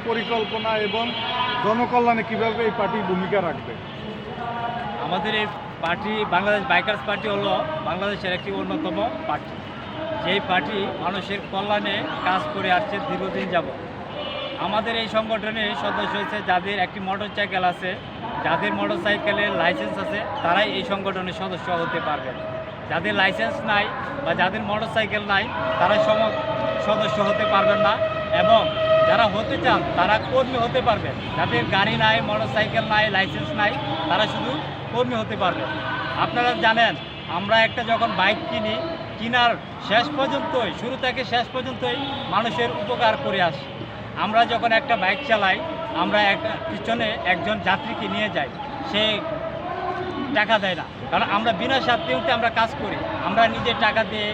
পরিকল্পনা এবং জনকল্যাণে কিভাবে এই পার্টি ভূমিকা রাখবে? আমাদের এই পার্টি বাংলাদেশ বাইকার্স পার্টি হলো বাংলাদেশের একটি অন্যতম পার্টি, যেই পার্টি মানুষের কল্যাণে কাজ করে আসছে দীর্ঘদিন যাবত। আমাদের এই সংগঠনের সদস্য হচ্ছে যাদের একটি মোটরসাইকেল আছে, যাদের মোটরসাইকেলের লাইসেন্স আছে, তারাই এই সংগঠনের সদস্য হতে পারবে। যাদের লাইসেন্স নাই বা যাদের মোটরসাইকেল নাই, তারা সদস্য হতে পারবেন না। এবং যারা হতে চান তারা কর্মী হতে পারবেন। যাদের গাড়ি নাই, মোটরসাইকেল নাই, লাইসেন্স নাই, তারা শুধু কর্মী হতে পারবে। আপনারা জানেন, আমরা একটা যখন বাইক কিনি, কেনার শেষ পর্যন্তই, শুরু থেকে শেষ পর্যন্তই মানুষের উপকার করে আসি। আমরা যখন একটা বাইক চালাই, আমরা পিছনে একজন যাত্রীকে নিয়ে যাই, সে টাকা দেয় না, কারণ আমরা বিনা স্বার্থে আমরা কাজ করি। আমরা নিজের টাকা দিয়ে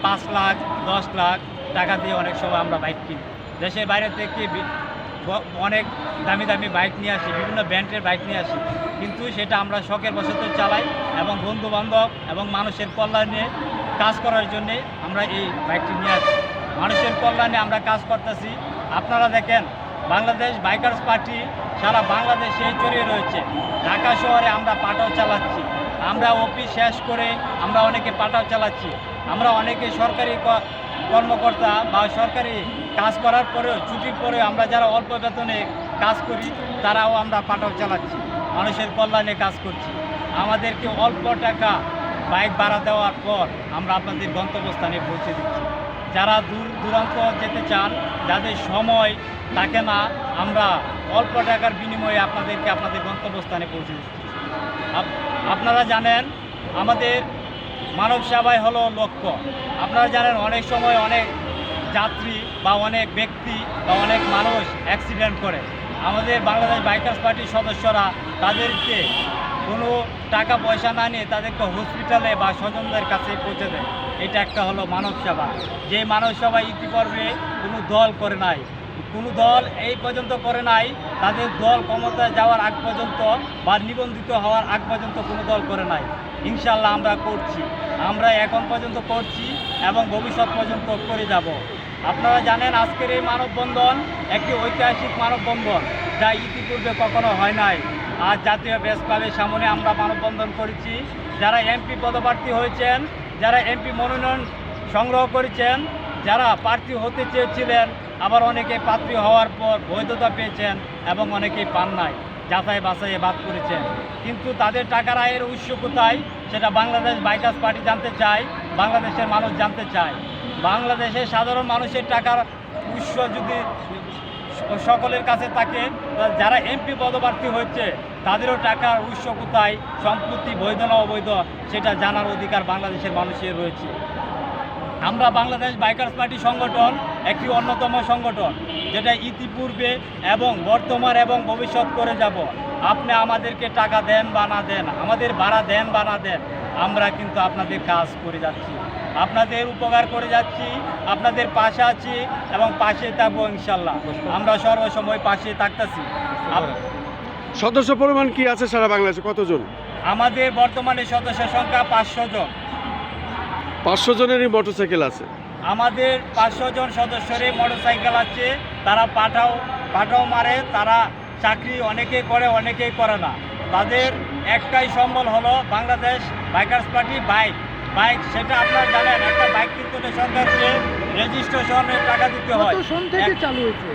5 লাখ 10 লাখ টাকা দিয়ে অনেক সময় আমরা বাইক কিনি। দেশের বাইরে থেকে অনেক দামি দামি বাইক নিয়ে আসি, বিভিন্ন ব্র্যান্ডের বাইক নিয়ে আসি, কিন্তু সেটা আমরা শখের বশত চালাই এবং বন্ধুবান্ধব এবং মানুষের কল্যাণে কাজ করার জন্যে আমরা এই বাইকটি নিয়ে আসি। মানুষের কল্যাণে আমরা কাজ করতেছি। আপনারা দেখেন, বাংলাদেশ বাইকার্স পার্টি সারা বাংলাদেশে ছড়িয়ে রয়েছে। ঢাকা শহরে আমরা পাঠাও চালাচ্ছি, আমরা অফিস শেষ করে আমরা অনেকে পাঠাও চালাচ্ছি, আমরা অনেকে সরকারি কর্মকর্তা বা সরকারি কাজ করার পরেও, ছুটির পরেও আমরা যারা অল্প বেতনে কাজ করি, তারাও আমরা পাঠাও চালাচ্ছি, মানুষের কল্যাণে কাজ করছি। আমাদেরকে অল্প টাকা বাইক ভাড়া দেওয়ার পর আমরা আপনাদের গন্তব্যস্থানে পৌঁছে দিচ্ছি। যারা দূর দূরান্ত যেতে চান, যাদের সময় থাকে না, আমরা অল্প টাকার বিনিময়ে আপনাদেরকে আপনাদের গন্তব্যস্থানে পৌঁছে দিচ্ছি। আপনারা জানেন, আমাদের মানব সেবাই হলো লক্ষ্য। আপনারা জানেন, অনেক সময় অনেক যাত্রী বা অনেক ব্যক্তি বা অনেক মানুষ অ্যাক্সিডেন্ট করে। আমাদের বাংলাদেশ বাইকার্স পার্টির সদস্যরা তাদেরকে কোনো টাকা পয়সা না নিয়ে তাদেরকে হসপিটালে বা স্বজনদের কাছে পৌঁছে দেয়। এটা একটা হলো মানব সেবা। যে মানব সেবা ইতিপূর্বে কোনো দল করে নাই, কোনো দল এই পর্যন্ত করে নাই। তাদের দল ক্ষমতায় যাওয়ার আগ পর্যন্ত বা নিবন্ধিত হওয়ার আগ পর্যন্ত কোনো দল করে নাই। ইনশাল্লাহ আমরা করছি, আমরা এখন পর্যন্ত করছি এবং ভবিষ্যৎ পর্যন্ত করে যাব। আপনারা জানেন, আজকের এই মানববন্ধন একটি ঐতিহাসিক মানববন্ধন, যা ইতিপূর্বে কখনো হয় নাই। আজ জাতীয় প্রেস ক্লাবের সামনে আমরা মানববন্ধন করেছি। যারা এমপি পদপ্রার্থী হয়েছেন, যারা এমপি মনোনয়ন সংগ্রহ করেছেন, যারা প্রার্থী হতে চেয়েছিলেন, আবার অনেকে প্রার্থী হওয়ার পর বৈধতা পেয়েছেন এবং অনেকেই পান নাই, যাচাই বাছাইয়ে বাদ করেছেন। কিন্তু তাদের টাকার আয়ের উৎস কোথায়, সেটা বাংলাদেশ বাইকার্স পার্টি জানতে চায়, বাংলাদেশের মানুষ জানতে চায়। বাংলাদেশের সাধারণ মানুষের টাকার উৎস যদি সকলের কাছে থাকে, যারা এমপি পদপ্রার্থী হচ্ছে তাদেরও টাকার উৎস কোথায়, সম্পত্তি বৈধ না অবৈধ, সেটা জানার অধিকার বাংলাদেশের মানুষের রয়েছে। আমরা বাংলাদেশ বাইকার্স পার্টি সংগঠন একটি অন্যতম সংগঠন, যেটা ইতিপূর্বে এবং বর্তমান এবং ভবিষ্যৎ করে যাব। আপনি আমাদেরকে টাকা দেন বা না দেন, আমাদের ভাড়া দেন বা না দেন, আমরা কিন্তু আপনাদের কাজ করে যাচ্ছি, আপনাদের উপকার করে যাচ্ছি, আপনাদের পাশে আছি এবং পাশে থাকবো ইনশাল্লাহ। আমরা সর্বসময় পাশে থাকতেছি। সদস্য পরিমাণ কি আছে সারা বাংলাদেশে, কতজন? আমাদের বর্তমানে সদস্য সংখ্যা 500 জন। 500 জনেরই মোটরসাইকেল আছে। আমাদের 500 জন সদস্যরই মোটরসাইকেল আছে। তারা পাঠাও মারে, তারা চাকরি অনেকেই করে, অনেকেই করে না। তাদের একটাই সম্বল হলো বাংলাদেশ বাইকার্স পার্টি বাইক। সেটা আপনারা জানেন, একটা বাইক কিনতে হলে সরকারকে রেজিস্ট্রেশনের টাকা দিতে হয়। কত সন থেকে চালু হয়েছে?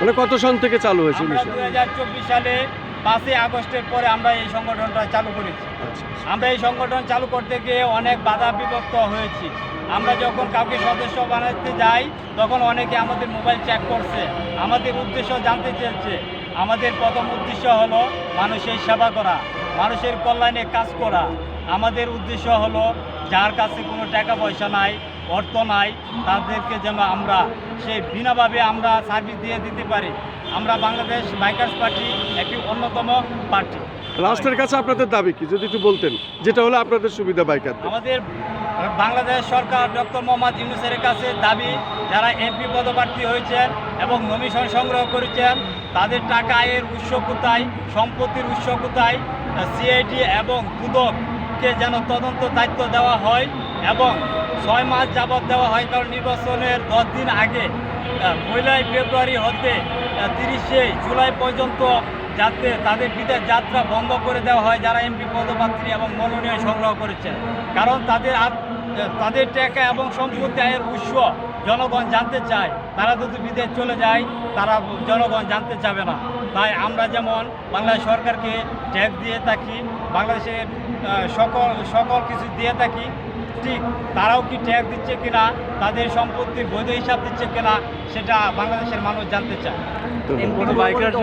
মানে কত সন থেকে চালু হয়েছে? আমরা 2024 সালে 5ই আগস্টের পরে আমরা এই সংগঠনটা চালু করেছি। আমরা এই সংগঠন চালু করতে গিয়ে অনেক বাধা বিভক্ত হয়েছি। আমরা যখন কাউকে সদস্য বানাতে যাই, তখন অনেকে আমাদের মোবাইল চেক করছে, আমাদের উদ্দেশ্য জানতে চেয়েছে। আমাদের প্রথম উদ্দেশ্য হলো মানুষের সেবা করা, মানুষের কল্যাণে কাজ করা। আমাদের উদ্দেশ্য হলো যার কাছে কোনো টাকা পয়সা নাই, অর্থ নাই, তাদেরকে যেন আমরা সেই বিনাভাবে আমরা সার্ভিস দিয়ে দিতে পারি। আমরা বাংলাদেশ বাইকার্স পার্টি একটি অন্যতম পার্টি। রাষ্ট্রের কাছে আপনাদের দাবি কি, যদি একটু বলতেন, যেটা হলো আপনাদের সুবিধা বাইকার? আমাদের বাংলাদেশ সরকার ডক্টর মোহাম্মদ ইউনূসের কাছে দাবি, যারা এমপি পদপ্রার্থী হয়েছেন এবং নমিশন সংগ্রহ করেছেন, তাদের টাকা আয়ের উৎস কোথায়, সম্পত্তির উৎস কোথায়, সিআইডি এবং দুদককে যেন তদন্ত দায়িত্ব দেওয়া হয় এবং 6 মাস যাবৎ দেওয়া হয়। কারণ নির্বাচনের 10 দিন আগে পয়লাই ফেব্রুয়ারি হতে 30শে জুলাই পর্যন্ত যাতে তাদের বিদেশ যাত্রা বন্ধ করে দেওয়া হয় যারা এমপি পদপ্রার্থী এবং মনোনয়ন সংগ্রহ করেছেন। কারণ তাদের টাকা এবং সম্পত্তি আয়ের উৎস জনগণ জানতে চায়। তারা যদি বিদেশ চলে যায় তারা জনগণ জানতে চাবে না। তাই আমরা যেমন বাংলাদেশ সরকারকে ট্যাক্স দিয়ে থাকি, বাংলাদেশের সকল কিছু দিয়ে থাকি, ঠিক তারাও কি ট্যাক্স দিচ্ছে কিনা, তাদের সম্পত্তির বৈধ হিসাব দিচ্ছে কিনা, সেটা বাংলাদেশের মানুষ জানতে চায়। কোনো বাইকার